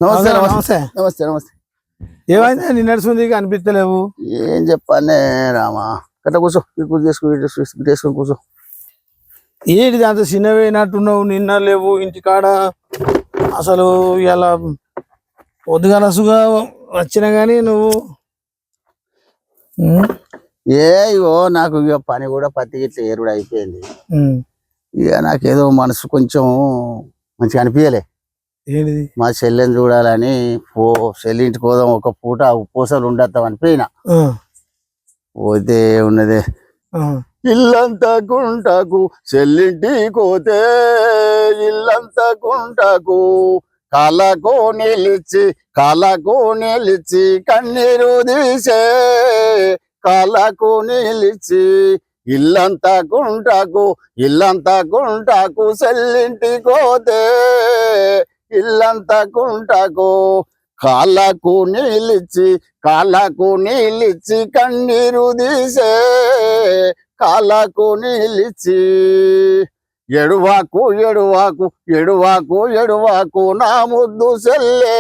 నమస్తే నమస్తే నమస్తే నమస్తే. ఏమైంది నిన్నడుస్తుంది కనిపిస్తలేవు? ఏం చెప్పానే రామా, కట్ట కూర్చో, కూర్చో చేసుకొని కూర్చో. ఏంటిది అంత చిన్నవేనట్టున్నావు? నిన్న లేవు ఇంటికాడ. అసలు ఇలా పొద్దుగలసుగా వచ్చినా గానీ నువ్వు ఇగో నాకు ఇక పని కూడా పత్తి గిట్ల ఏరుడు అయిపోయింది. ఇక నాకేదో మనసు కొంచెం మంచిగా అనిపించలే. ఏంటిది? మా చెల్లెని చూడాలని చెల్లి ఇంటికి పోదాం, ఒక పూట పూసలు ఉండేద్దాం అనిపోయినా. పోతే ఉన్నదే ఇల్లంతా గుంటకు, చెల్లింటికి పోతే ఇల్లంతా గుంటకు, కళ్ళకు నిలిచి కన్నీరు తీసే, కళ్ళకు నిలిచి ఇల్లంతా గుంటకు చెల్లింటికి పోతే ఇల్లంతా గుంటకు, కాళ్ళకు నిలిచి కన్నీరు తీసే, కాళ్ళకు నిలిచి ఎడువాకు నా ముద్దు సెల్లే,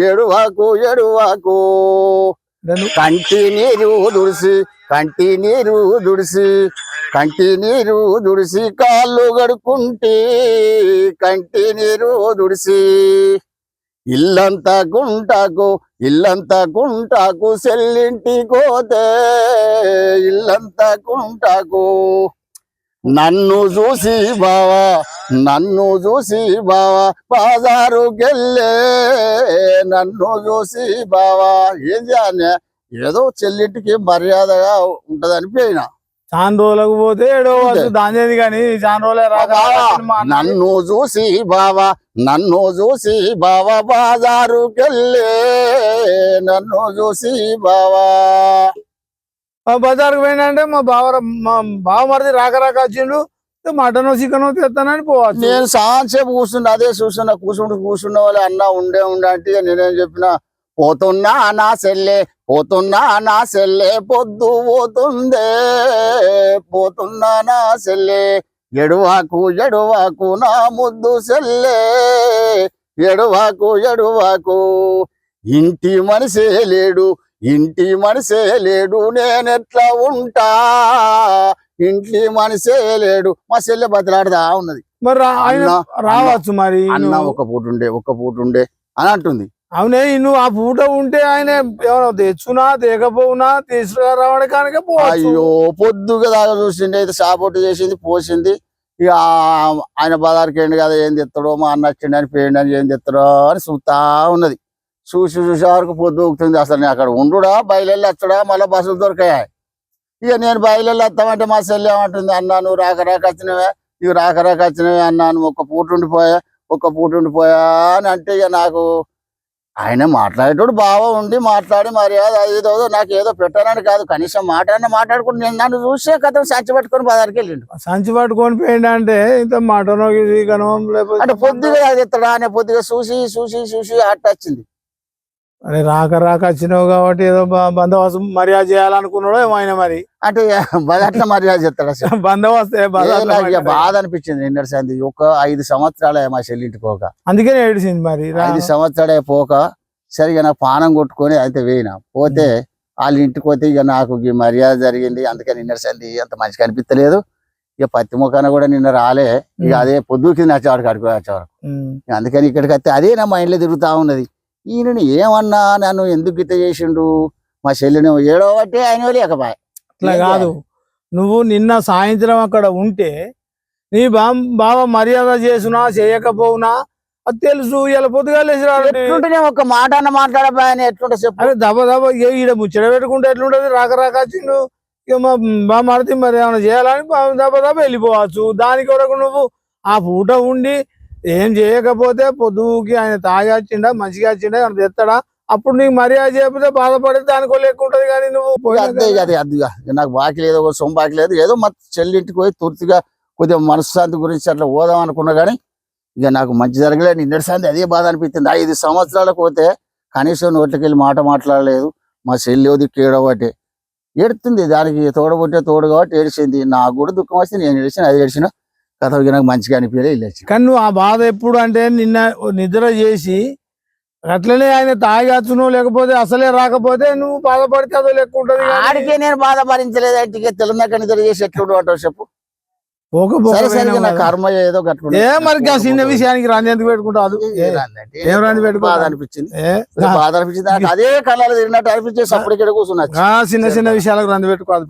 ఎడువాకు కంటి నీరు దుడిసి కాళ్ళు గడుకుంటే, కంటి నీరు దుడిసి ఇల్లంతా గుంటకు చెల్లింటికి పోతే ఇల్లంతా గుంటకు. నన్ను చూసి బావా బాజారు గెల్లే, నన్ను చూసి బావా ఏం చేయాలి, ఏదో చెల్లింటికి మర్యాదగా ఉంటది అనిపోయినా. చాలా రోజులకు పోతే ఏడో దానేది కానీ చాలా రోజులే రాక. నన్ను చూసి బావా బాజారు గెల్లే, నన్ను చూసి బావా బజార్కు పోయినంటే మా బావ మరిది రాక వచ్చిండు, మటన్ చికెన్ తెస్తానని పోవచ్చు. నేను సాంసేపు కూర్చుండే, అదే కూర్చున్న వాళ్ళు అన్న ఉండే అంటే నేనేం చెప్పిన, పోతున్నా నా సెల్లే పొద్దు పోతున్నా నా సెల్లే, ఎడువాకు నా ముద్దు సెల్లే, ఎడువాకు ఇంటి మనిషే లేడు నేనెట్లా ఉంటా, ఇంటి మనిషే లేడు. మా చెల్లె బతిలాడుతా ఉన్నది. మరి రావచ్చు మరి. అన్న ఒక పూట ఉండే అని అంటుంది. అవునే, నువ్వు ఆ పూట ఉంటే ఆయన ఏమన్నా తెచ్చునా తేకపోవునా తీసుకురావడానికే పో. అయ్యో పొద్దుగా దాకా చూసిండే, అయితే సాపోటు చేసింది పోసింది. ఇక ఆయన బజార్కి ఏంటి కదా, ఏం తెస్తాడో, మా అన్న వచ్చిండి అని పోయిండి అని ఏం తెస్తాడో అని చూస్తా ఉన్నది. చూసే వరకు పొద్దు ఊగుతుంది. అసలు నేను అక్కడ ఉండుడా బయలుదేరి వచ్చడా, మళ్ళీ బస్సులు దొరికాయి. ఇక నేను బయలుదేరి వస్తామంటే మా చెల్లి ఏమంటుంది, అన్నా నువ్వు రాక వచ్చినవే అన్నాను, ఒక్క పూట ఉండిపోయా అని అంటే, ఇక నాకు ఆయన మాట్లాడేటోడు బాగా ఉండి మాట్లాడి మర్యాద ఏదో నాకు ఏదో పెట్టానని కాదు, కనీసం మాట్లాడుకుని నేను నన్ను చూసే కథ సంచి పట్టుకొని బజార్కి వెళ్ళిండు. సంచి పట్టుకొని పోయిండు అంటే ఇంత మటన్ అంటే పొద్దుగా ఎత్తడా అనే పొద్దుగా చూసి అట్ట వచ్చింది. అరే రాక వచ్చినావు కాబట్టి ఏదో బందోబస్తు మర్యాద చేయాలనుకున్నాడో ఏమో ఆయన. మరి అంటే అట్లా మర్యాద చేస్తాడు అసలు. బందోబస్తే బాధ అనిపించింది నిన్నటి సంది. ఒక 5 సంవత్సరాలే మా చెల్లింటికి పోక, అందుకనే ఏడిచింది. మరి 5 సంవత్సరాలే పోక సరిగా నాకు పానం కొట్టుకొని అయితే పోయినా. పోతే వాళ్ళ ఇంటికి పోతే ఇక నాకు ఈ మర్యాద జరిగింది. అందుకని నిన్నటి సంది అంత మంచిగా అనిపించలేదు. ఇక పత్తి ముఖాన కూడా నిన్న రాలే. ఇక అదే పొద్దుకి నచ్చేవాడు వచ్చేవారు. అందుకని ఇక్కడికి వస్తే అదే నా మైండ్లో తిరుగుతా ఉన్నది. ఈయనని ఏమన్నా నన్ను ఎందుకు గిట్ట చేసిండు, మా చెల్లిని ఏడవబట్టే ఆయన లేకపాయ. అట్లా కాదు, నువ్వు నిన్న సాయంత్రం అక్కడ ఉంటే నీ బావ మర్యాద చేసునా చేయకపోవునా అది తెలుసు. ఇలా పొద్దుగా ఎట్లుంటే ఒక మాట అన్న మాట్లాడబాయని ఎట్లుంటే చెప్పు. దెబ్బ ఈడ ముచ్చట పెట్టుకుంటే ఎట్లుంటది, రాక వచ్చిండు. ఇక మా మరిది మరి ఏమైనా చేయాలని దెబ్బ వెళ్ళిపోవచ్చు. దానికి వరకు నువ్వు ఆ పూట ఉండి ఏం చేయకపోతే పొద్దుకి ఆయన తాగొచ్చిండా మంచిగా వచ్చిండా ఏమైనా తెస్తాడా, అప్పుడు నీకు మర్యాద చేయకపోతే బాధపడేది దానికో లెక్క ఉంటది. కానీ నువ్వు అదిగా నాకు బాకీ లేదు, ఒక సొమ్ము బాకీ లేదు, ఏదో మా చెల్లింటికి పోయి తూర్తిగా కొద్దిగా మనశ్శాంతి గురించి అట్లా పోదాం అనుకున్నా. కానీ ఇక నాకు మంచి జరగలేదు. నిన్నటి సంది అదే బాధ అనిపించింది. 5 సంవత్సరాలకు పోతే కనీసం నోట్లకి వెళ్ళి మాట మాట్లాడలేదు. మా చెల్లి దిక్కు ఏడవటే ఏడుతుంది, దానికి తోడు కాబట్టి ఏడిచింది. నాకు కూడా దుఃఖం వస్తే నేను ఏడిచిన, అది ఏడిచిన కథ నాకు మంచిగా అనిపించలే. కానీ నువ్వు ఆ బాధ ఎప్పుడు అంటే నిన్న నిద్ర చేసి అట్లనే ఆయన తాగచ్చును లేకపోతే అసలే రాకపోతే నువ్వు బాధపడితే అదో లెక్క ఉంటది కానీ ఆడికే నేను బాధ భరించలేదు అంటే తెలంగాణ నిద్ర చేసి ఎట్లుండు అంటావు చెప్పు. పోక సరే పోక సరే పోయినావు నా కదా. కర్మ ఏదో గట్లుంది. ఏ మరి ఆ చిన్న విషయానికి రాని ఎందుకు పెట్టుకుంటావు ఏం రాని పెట్టుకో బాధ అనిపించింది, బాధ అనిపించింది నాకు. అదే కళ్ళలో తిరిగినట్టు అనిపించేసి అప్పుడు ఇక్కడ కూర్చున్నా. చిన్న చిన్న విషయాలకు రంది పెట్టుకోదు